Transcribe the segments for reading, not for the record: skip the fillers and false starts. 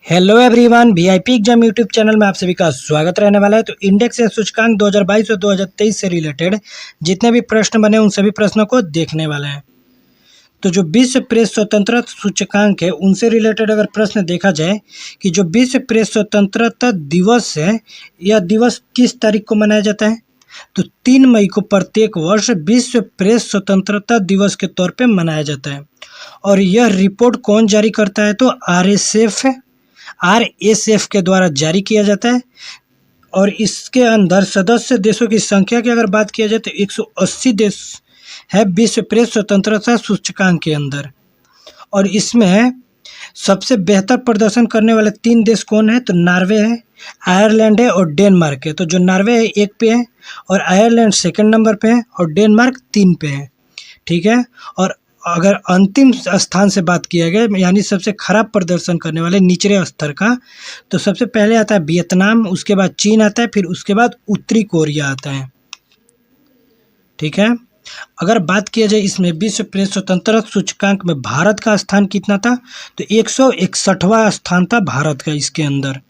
Hello everyone, VIP exam YouTube channel में आप सभी का स्वागत रहने वाला है। तो इंडेक्स या सूचकांक 2022 और 2023 से रिलेटेड जितने भी प्रश्न बने उन सभी प्रश्नों को देखने वाले हैं। तो जो विश्व प्रेस स्वतंत्रता सूचकांक है उनसे रिलेटेड अगर प्रश्न देखा जाए कि जो विश्व प्रेस स्वतंत्रता दिवस है, यह दिवस किस तारीख को मनाया जाता है? तो 3 मई को प्रत्येक वर्ष विश्व प्रेस स्वतंत्रता दिवस के तौर पे मनाया जाता है। और यह रिपोर्ट कौन जारी करता है? तो आरएसएफ के द्वारा जारी किया जाता है। और इसके अंदर सदस्य देशों की संख्या की अगर बात किया जाए तो 180 देश है विश्व प्रेस स्वतंत्रता सूचकांक के अंदर। और इसमें सबसे बेहतर प्रदर्शन करने वाले 3 देश कौन है? तो नॉर्वे है, आयरलैंड है और डेनमार्क है। तो जो नॉर्वे है 1 पे है और आयरलैंड सेकंड नंबर पे है और डेनमार्क 3 पे है। ठीक है। और अगर अंतिम स्थान से बात किया गया यानी सबसे खराब प्रदर्शन करने वाले निचले स्तर का, तो सबसे पहले आता है वियतनाम, उसके बाद चीन आता है, फिर उसके बाद उत्तरी कोरिया आता है। ठीक है। अगर बात किया जाए इसमें विश्व प्रेस स्वतंत्रता सूचकांक में भारत का स्थान कितना था? तो 161वां स्थान था भारत का इसके अंदर।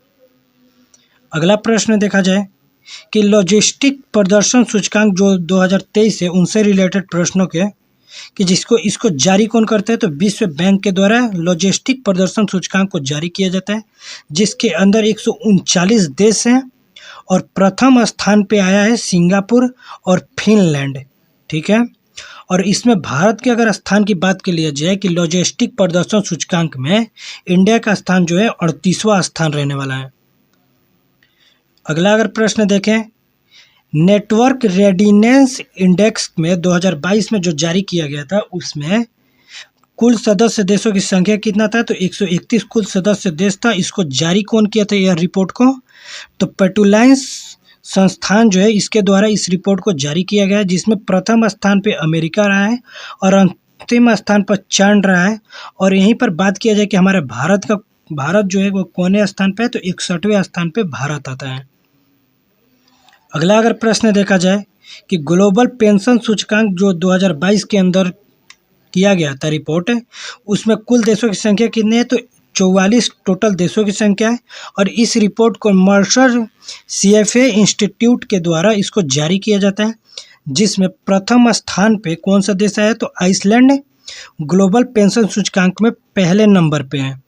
अगला प्रश्न देखा जाए कि लॉजिस्टिक प्रदर्शन सूचकांक जो 2023 है उनसे रिलेटेड प्रश्नों के कि इसको जारी कौन करता है? तो विश्व बैंक के द्वारा लॉजिस्टिक प्रदर्शन सूचकांक को जारी किया जाता है, जिसके अंदर 139 देश हैं और प्रथम स्थान पे आया है सिंगापुर और फिनलैंड। ठीक है। और इसमें भारत के अगर स्थान की बात कर लिया जाए कि लॉजिस्टिक प्रदर्शन सूचकांक में इंडिया का स्थान जो है 38वां स्थान रहने वाला है। अगला अगर प्रश्न देखें, नेटवर्क रेडिनेंस इंडेक्स में 2022 में जो जारी किया गया था उसमें कुल सदस्य देशों की संख्या कितना था? तो 131 कुल सदस्य देश था। इसको जारी कौन किया था यह रिपोर्ट को? तो पेटुलाइंस संस्थान जो है इसके द्वारा इस रिपोर्ट को जारी किया गया है, जिसमें प्रथम स्थान पे अमेरिका रहा है और अंतिम स्थान पर चांद रहा है। और यहीं पर बात किया जाए कि हमारे भारत जो है वो कौने स्थान पे है? तो 61वें स्थान पे भारत आता है। अगला अगर प्रश्न देखा जाए कि ग्लोबल पेंशन सूचकांक जो 2022 के अंदर किया गया था रिपोर्ट, उसमें कुल देशों की संख्या कितनी है? तो 44 टोटल देशों की संख्या है। और इस रिपोर्ट को मर्सर सीएफए इंस्टीट्यूट के द्वारा इसको जारी किया जाता है, जिसमें प्रथम स्थान पे कौन सा देश आया? तो आइसलैंड ग्लोबल पेंशन सूचकांक में पहले नंबर पे है।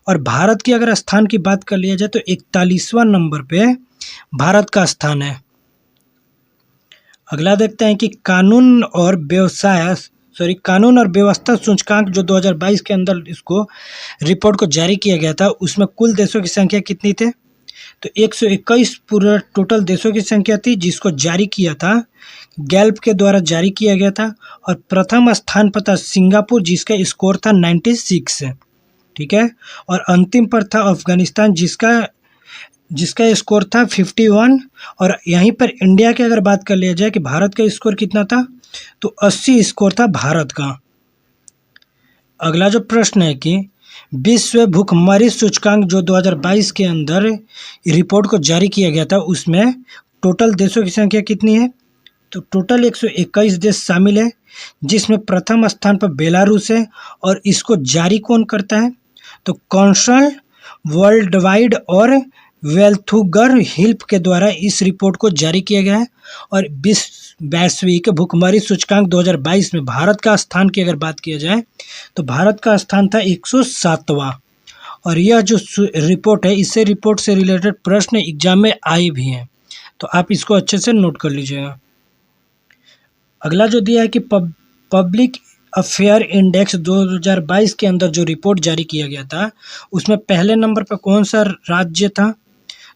और भारत की अगर स्थान की बात कर लिया जाए तो 41वां नंबर पे भारत का स्थान है। अगला देखते हैं कि कानून और व्यवस्था सूचकांक जो 2022 के अंदर इसको रिपोर्ट को जारी किया गया था, उसमें कुल देशों की संख्या कितनी थे? तो 121 पूरा टोटल देशों की संख्या थी, जिसको जारी किया था गैल्प के द्वारा जारी किया गया था। और प्रथम स्थान पर था सिंगापुर, जिसका स्कोर था 96 है। ठीक है। और अंतिम पर था अफगानिस्तान, जिसका स्कोर था 51। और यहीं पर इंडिया की अगर बात कर लिया जाए कि भारत का स्कोर कितना था, तो 80 स्कोर था भारत का। अगला जो प्रश्न है कि विश्व भूखमरी सूचकांक जो 2022 के अंदर रिपोर्ट को जारी किया गया था, उसमें टोटल देशों की संख्या कितनी है? तो टोटल 121 देश शामिल है, जिसमें प्रथम स्थान पर बेलारूस है। और इसको जारी कौन करता है? तो काउंसिल वर्ल्ड वाइड और वेल्थुगर हिल्प के द्वारा इस रिपोर्ट को जारी किया गया है। और वैश्विक भूखमरी सूचकांक 2022 में भारत का स्थान की अगर बात किया जाए तो भारत का स्थान था 107वां। और यह जो रिपोर्ट है, इससे रिपोर्ट से रिलेटेड प्रश्न एग्जाम में आए भी हैं, तो आप इसको अच्छे से नोट कर लीजिएगा। अगला जो दिया है कि पब्लिक अफेयर इंडेक्स 2022 के अंदर जो रिपोर्ट जारी किया गया था, उसमें पहले नंबर पर कौन सा राज्य था?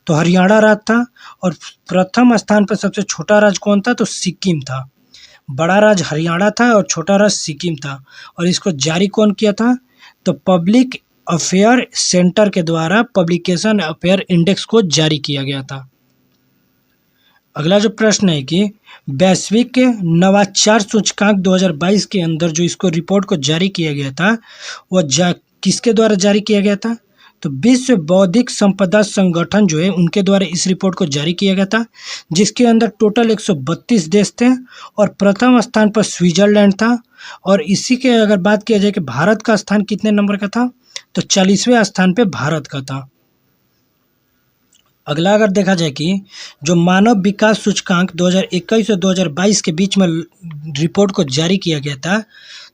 तो हरियाणा राज्य था। और प्रथम स्थान पर सबसे छोटा राज्य कौन था? तो सिक्किम था। बड़ा राज्य हरियाणा था और छोटा राज्य सिक्किम था। और इसको जारी कौन किया था? तो पब्लिक अफेयर सेंटर के द्वारा पब्लिकेशन अफेयर इंडेक्स को जारी किया गया था। अगला जो प्रश्न है कि वैश्विक नवाचार सूचकांक 2022 के अंदर जो इसको रिपोर्ट को जारी किया गया था, वह किसके द्वारा जारी किया गया था? तो विश्व बौद्धिक संपदा संगठन जो है उनके द्वारा इस रिपोर्ट को जारी किया गया था, जिसके अंदर टोटल 132 देश थे और प्रथम स्थान पर स्विट्जरलैंड था। और इसी के अगर बात किया जाए कि भारत का स्थान कितने नंबर का था, तो 40वें स्थान पे भारत का था। अगला अगर देखा जाए कि जो मानव विकास सूचकांक 2021 और 2022 के बीच में रिपोर्ट को जारी किया गया था,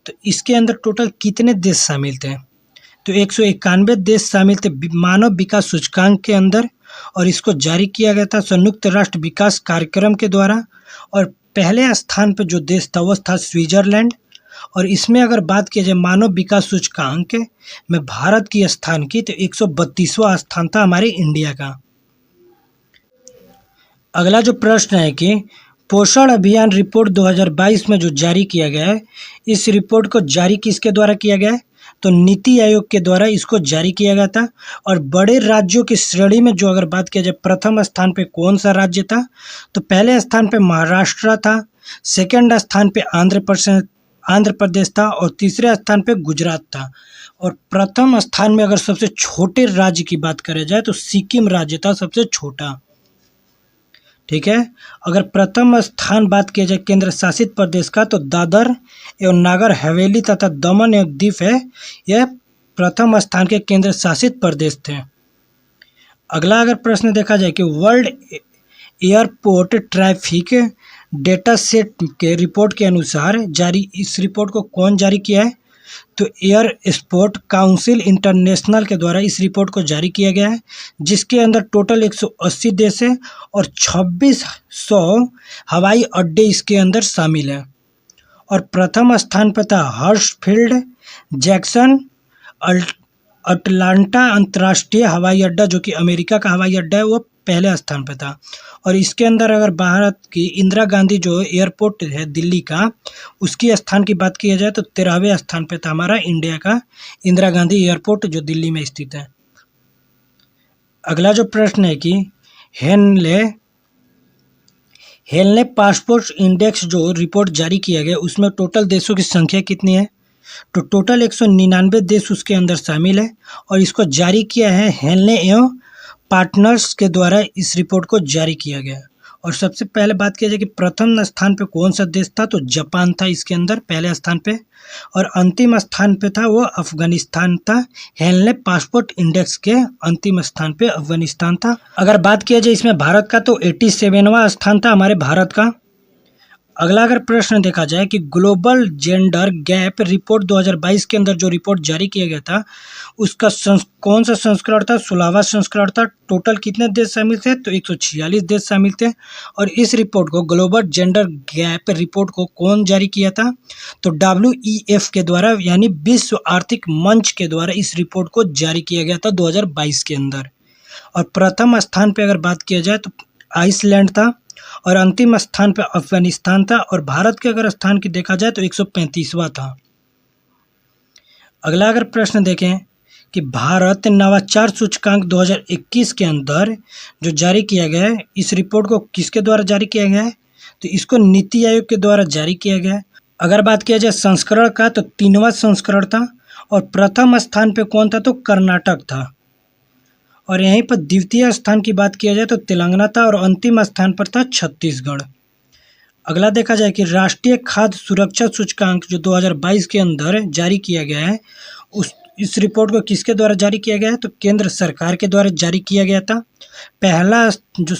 तो इसके अंदर टोटल कितने देश शामिल थे? तो 191 देश शामिल थे मानव विकास सूचकांक के अंदर, और इसको जारी किया गया था संयुक्त राष्ट्र विकास कार्यक्रम के द्वारा। और पहले स्थान पर जो देश था वो था स्विट्जरलैंड। और इसमें अगर बात की जाए मानव विकास सूचकांक में भारत की स्थान की, तो 132वां स्थान था हमारे इंडिया का। अगला जो प्रश्न है कि पोषण अभियान रिपोर्ट 2022 में जो जारी किया गया है, इस रिपोर्ट को जारी किसके द्वारा किया गया है? तो नीति आयोग के द्वारा इसको जारी किया गया था। और बड़े राज्यों की श्रेणी में जो अगर बात किया जाए, प्रथम स्थान पे कौन सा राज्य था? तो पहले स्थान पे महाराष्ट्र था, सेकंड स्थान पे आंध्र प्रदेश था, और तीसरे स्थान पे गुजरात था। और प्रथम स्थान में अगर सबसे छोटे राज्य की बात करें जाए तो सिक्किम राज्य था सबसे छोटा। ठीक है। अगर प्रथम स्थान बात किया जाए केंद्र शासित प्रदेश का, तो दादर एवं नागर हवेली तथा दमन एवं दीव है, यह प्रथम स्थान के केंद्र शासित प्रदेश थे। अगला अगर प्रश्न देखा जाए कि world airport traffic data set के रिपोर्ट के अनुसार जारी, इस रिपोर्ट को कौन जारी किया है? तो एयर स्पोर्ट काउंसिल इंटरनेशनल के द्वारा इस रिपोर्ट को जारी किया गया है, जिसके अंदर टोटल 180 देश है और 2600 हवाई अड्डे इसके अंदर शामिल हैं। और प्रथम स्थान पर था हर्षफील्ड जैक्सन अटलांटा अंतर्राष्ट्रीय हवाई अड्डा, जो कि अमेरिका का हवाई अड्डा है, वो पहले स्थान पर था। और इसके अंदर अगर भारत की इंदिरा गांधी जो एयरपोर्ट है दिल्ली का, उसकी स्थान की बात की जाए तो 13वें स्थान पे था हमारा इंडिया का इंदिरा गांधी एयरपोर्ट जो दिल्ली में स्थित है। अगला जो प्रश्न है कि हेनले पासपोर्ट इंडेक्स जो रिपोर्ट जारी किया गया, उसमें टोटल देशों की संख्या कितनी है? तो टोटल 199 देश उसके अंदर शामिल है। और इसको जारी किया है हेनले एवं पार्टनर्स के द्वारा इस रिपोर्ट को जारी किया गया। और सबसे पहले बात किया जाए कि प्रथम स्थान पे कौन सा देश था, तो जापान था इसके अंदर पहले स्थान पे। और अंतिम स्थान पे था वो अफगानिस्तान था। हेनले पासपोर्ट इंडेक्स के अंतिम स्थान पे अफगानिस्तान था। अगर बात किया जाए इसमें भारत का, तो 87वां स्थान था हमारे भारत का। अगला अगर प्रश्न देखा जाए कि ग्लोबल जेंडर गैप रिपोर्ट 2022 के अंदर जो रिपोर्ट जारी किया गया था, उसका कौन सा संस्करण था? 16वां संस्करण था। टोटल कितने देश शामिल थे? तो 146 देश शामिल थे। और इस रिपोर्ट को, ग्लोबल जेंडर गैप रिपोर्ट को कौन जारी किया था? तो WEF के द्वारा, यानी विश्व आर्थिक मंच के द्वारा इस रिपोर्ट को जारी किया गया था 2022 के अंदर। और प्रथम स्थान पर अगर बात किया जाए तो आइसलैंड था, और अंतिम स्थान पर अफगानिस्तान था। और भारत के अगर स्थान की देखा जाए तो 135वां था। अगला अगर प्रश्न देखें कि भारत नवाचार सूचकांक 2021 के अंदर जो जारी किया गया है, इस रिपोर्ट को किसके द्वारा जारी किया गया है? तो इसको नीति आयोग के द्वारा जारी किया गया है। अगर बात किया जाए संस्करण का, तो 3वां संस्करण था। और प्रथम स्थान पे कौन था? तो कर्नाटक था। और यहीं पर द्वितीय स्थान की बात किया जाए तो तेलंगाना था। और अंतिम स्थान पर था छत्तीसगढ़। अगला देखा जाए कि राष्ट्रीय खाद्य सुरक्षा सूचकांक जो 2022 के अंदर जारी किया गया है, इस रिपोर्ट को किसके द्वारा जारी किया गया है? तो केंद्र सरकार के द्वारा जारी किया गया था। पहला जो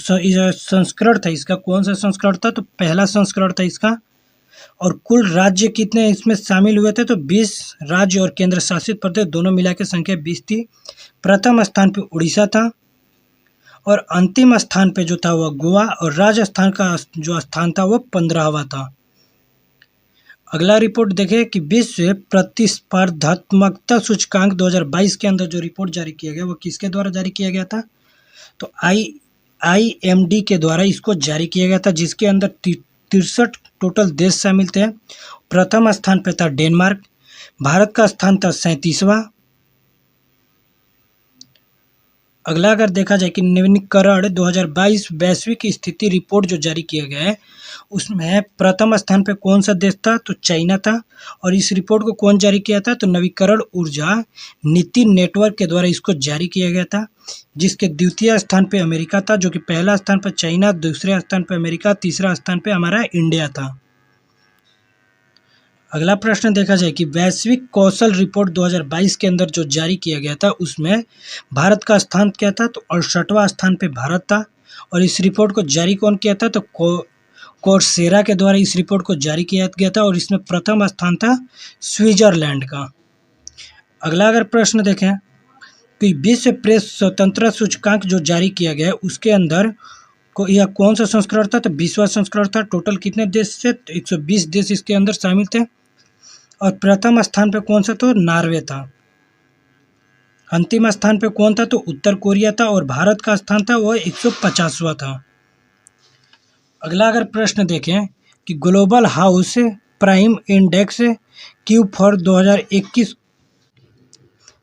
संस्करण था इसका, कौन सा संस्करण था? तो पहला संस्करण था इसका। और कुल राज्य कितने इसमें शामिल हुए थे? तो 20 राज्य और केंद्र शासित प्रदेश दोनों मिला के संख्या 20 थी। प्रथम स्थान पे उड़ीसा था, और अंतिम स्थान पे जो था वह गोवा, और राजस्थान का जो स्थान था वह 15वां था। अगला रिपोर्ट देखें कि विश्व प्रतिस्पर्धात्मकता सूचकांक 2022 के अंदर जो रिपोर्ट जारी किया गया, वो किसके द्वारा जारी किया गया था? तो IMD के द्वारा इसको जारी किया गया था, जिसके अंदर 63 टोटल देश शामिल थे। प्रथम स्थान पे था डेनमार्क, भारत का स्थान था 37वां। अगला अगर देखा जाए कि नवीनीकरण 2022 वैश्विक स्थिति रिपोर्ट जो जारी किया गया है, उसमें प्रथम स्थान पे कौन सा देश था? तो चाइना था। और इस रिपोर्ट को कौन जारी किया था? तो नवीकरण ऊर्जा नीति नेटवर्क के द्वारा इसको जारी किया गया था, जिसके द्वितीय स्थान पे अमेरिका था, जो कि पहला स्थान पर चाइना, दूसरे स्थान पर अमेरिका, तीसरा स्थान पे हमारा इंडिया था। अगला प्रश्न देखा जाए कि वैश्विक कौशल रिपोर्ट 2022 के अंदर जो जारी किया गया था उसमें भारत का स्थान क्या था, तो 68वां स्थान पे भारत था। और इस रिपोर्ट को जारी कौन किया था, तो कोर्सेरा के द्वारा इस रिपोर्ट को जारी किया गया था और इसमें प्रथम स्थान था स्विट्जरलैंड का। अगला अगर प्रश्न देखें कि विश्व प्रेस स्वतंत्रता सूचकांक जो जारी किया गया है उसके अंदर को यह कौन सा संस्करण था, तो 20वां संस्करण था। टोटल कितने देश थे, तो 120 देश इसके अंदर शामिल थे। और प्रथम स्थान पे कौन सा, तो नॉर्वे था। अंतिम स्थान पे कौन था, तो उत्तर कोरिया था। और भारत का स्थान था वह 150वां था। अगला अगर प्रश्न देखें कि global house prime index Q for 2021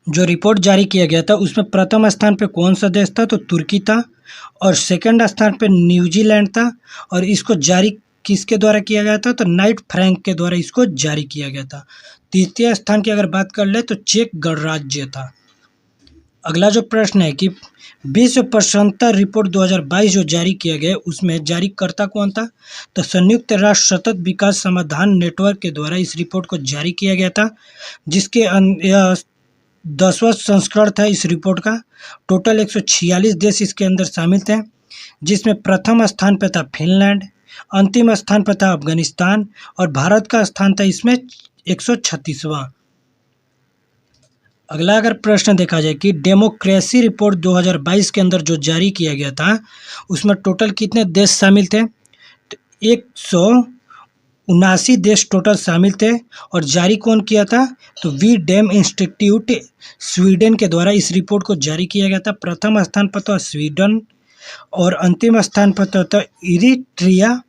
जो रिपोर्ट जारी किया गया था उसमें प्रथम स्थान पे कौन सा देश था, तो तुर्की था। और सेकंड स्थान पे न्यूजीलैंड था। और इसको जारी किसके द्वारा किया गया था, तो नाइट फ्रैंक के द्वारा इसको जारी किया गया था। तृतीय स्थान की अगर बात कर ले तो चेक गणराज्य था। अगला जो प्रश्न है कि विश्व प्रसन्नता रिपोर्ट 2022 जो जारी किया गया उसमें जारीकर्ता कौन था, तो संयुक्त राष्ट्र सतत विकास समाधान नेटवर्क के द्वारा इस रिपोर्ट को जारी किया गया था, जिसके 10वां संस्करण था इस रिपोर्ट का। टोटल 146 देश इसके अंदर शामिल थे, जिसमें प्रथम स्थान पर था फिनलैंड, अंतिम स्थान पर था अफगानिस्तान और भारत का स्थान था इसमें 136वां। अगला अगर प्रश्न देखा जाए कि डेमोक्रेसी रिपोर्ट 2022 के अंदर जो जारी किया गया था उसमें टोटल कितने देश शामिल थे, तो 179 देश टोटल शामिल थे। और जारी कौन किया था, तो वी डेम इंस्टीट्यूट स्वीडन के द्वारा इस रिपोर्ट को जारी किया गया था। प्रथम स्थान पर था स्वीडन और अंतिम स्थान पर था इरिट्रिया।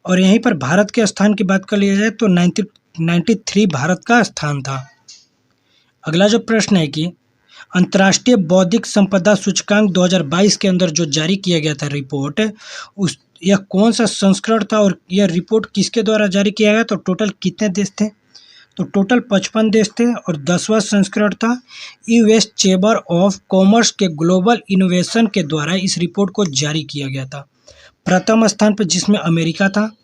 और यहीं पर भारत के स्थान की बात कर लिया जाए तो 93 भारत का स्थान था। अगला जो प्रश्न है कि अंतर्राष्ट्रीय बौद्धिक संपदा सूचकांक 2022 के अंदर जो जारी किया गया था रिपोर्ट उस यह कौन सा संस्करण था और यह रिपोर्ट किसके द्वारा जारी किया गया, तो टोटल कितने देश थे, तो टोटल 55 देश थे। और 10वां संस्करण था यूएस चेंबर ऑफ कॉमर्स के ग्लोबल इनोवेशन के द्वारा इस रिपोर्ट को जारी किया गया था। प्रथम स्थान पर जिसमें अमेरिका था।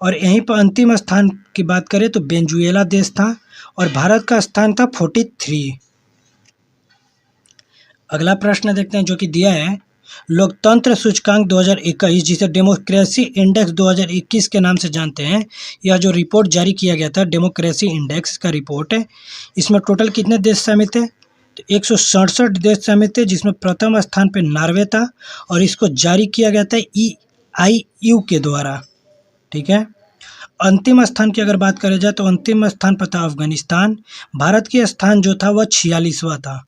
और यहीं पर अंतिम स्थान की बात करें तो वेनेजुएला देश था और भारत का स्थान था 43। अगला प्रश्न देखते हैं जो कि दिया है लोकतंत्र सूचकांक 2021 जिसे डेमोक्रेसी इंडेक्स 2021 के नाम से जानते हैं। यह जो रिपोर्ट जारी किया गया था डेमोक्रेसी इंडेक्स का रिपोर्ट है, इसमें टोटल कितने देश शामिल थे, तो 167 देश शामिल थे, जिसमें प्रथम स्थान पे नॉर्वे था और इसको जारी किया गया था EIU के द्वारा। ठीक है। अंतिम स्थान की अगर बात करें जाए तो अंतिम स्थान पर था अफगानिस्तान। भारत की स्थान जो था वह 46वां था।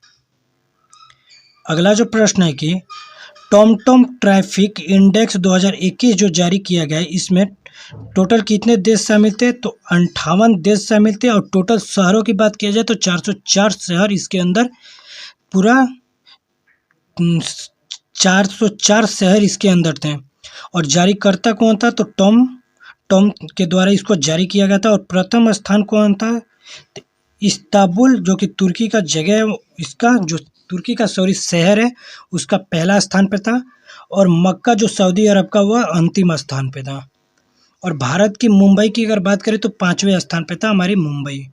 अगला जो प्रश्न है कि टॉमटॉम ट्रैफिक इंडेक्स 2021 जो जारी किया गया है इसमें टोटल कितने देश शामिल थे, तो 58 देश शामिल थे। और टोटल शहरों की बात किया जाए तो 404 शहर इसके अंदर पूरा 404 शहर इसके अंदर थे। और जारीकर्ता कौन था, तो टॉम के द्वारा इसको जारी किया गया था। और प्रथम स्थान कौन था, इस्तांबुल जो कि तुर्की का जगह है, इसका जो तुर्की का शहर है उसका पहला स्थान पे था। और मक्का जो सऊदी अरब का वह अंतिम स्थान पे था। और भारत की मुंबई की अगर बात करें तो 5वें स्थान पे था हमारी मुंबई।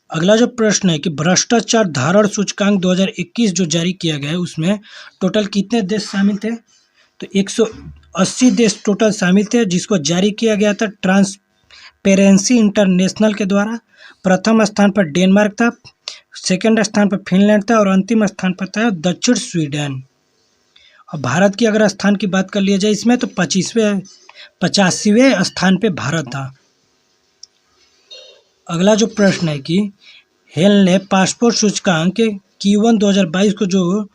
अगला जो प्रश्न है कि भ्रष्टाचार धारण सूचकांक 2021 जो जारी किया गया है उसमें टोटल कितने देश शामिल थे, तो 180 देश टोटल शामिल थे, जिसको जारी किया गया था ट्रांसपेरेंसी इंटरनेशनल के द्वारा। प्रथम स्थान पर डेनमार्क था, सेकंड स्थान पर फिनलैंड था और अंतिम स्थान पर था दक्षिण स्वीडन। और भारत की अगर स्थान की बात कर लिया जाए इसमें तो 85वें स्थान पे भारत था। अगला जो प्रश्न है कि हेल ने पासपोर्ट सूचकांक Q1 2022 को जो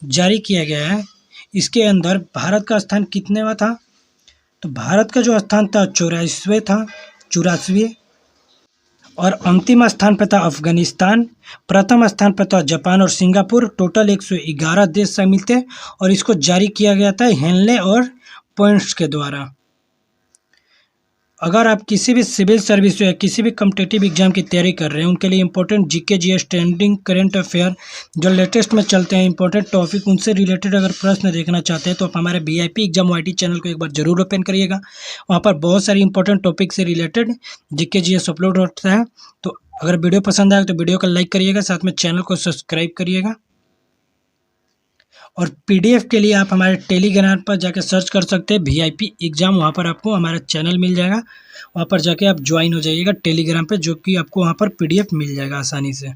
जारी किया गया है इसके अंदर भारत का स्थान कितनेवां था, तो भारत का जो स्थान था 84वें। और अंतिम स्थान पर था अफगानिस्तान। प्रथम स्थान पर था जापान और सिंगापुर। टोटल 111 देश शामिल थे और इसको जारी किया गया था हेनले और पॉइंट्स के द्वारा। अगर आप किसी भी सिविल सर्विस या किसी भी कॉम्पिटिटिव एग्जाम की तैयारी कर रहे हैं, उनके लिए important GK GS trending current affair जो लेटेस्ट में चलते हैं, इंपॉर्टेंट टॉपिक, उनसे रिलेटेड अगर प्रश्न देखना चाहते हैं तो आप हमारे VIP एग्जाम YT चैनल को एक बार जरूर ओपन करिएगा। वहाँ पर बहुत सारी इंपॉर्टेंट टॉपिक से रिलेटेड जीके जीएस अपलोड होता है। तो अगर वीडियो पसंद आए तो वीडियो को लाइक करिएगा, साथ में चैनल को सब्सक्राइब करिएगा। और PDF के लिए आप हमारे टेलीग्राम पर जाकर सर्च कर सकते हैं VIP एग्जाम, वहाँ पर आपको हमारा चैनल मिल जाएगा। वहाँ पर जाके आप ज्वाइन हो जाइएगा टेलीग्राम पे, जो कि आपको वहाँ पर PDF मिल जाएगा आसानी से।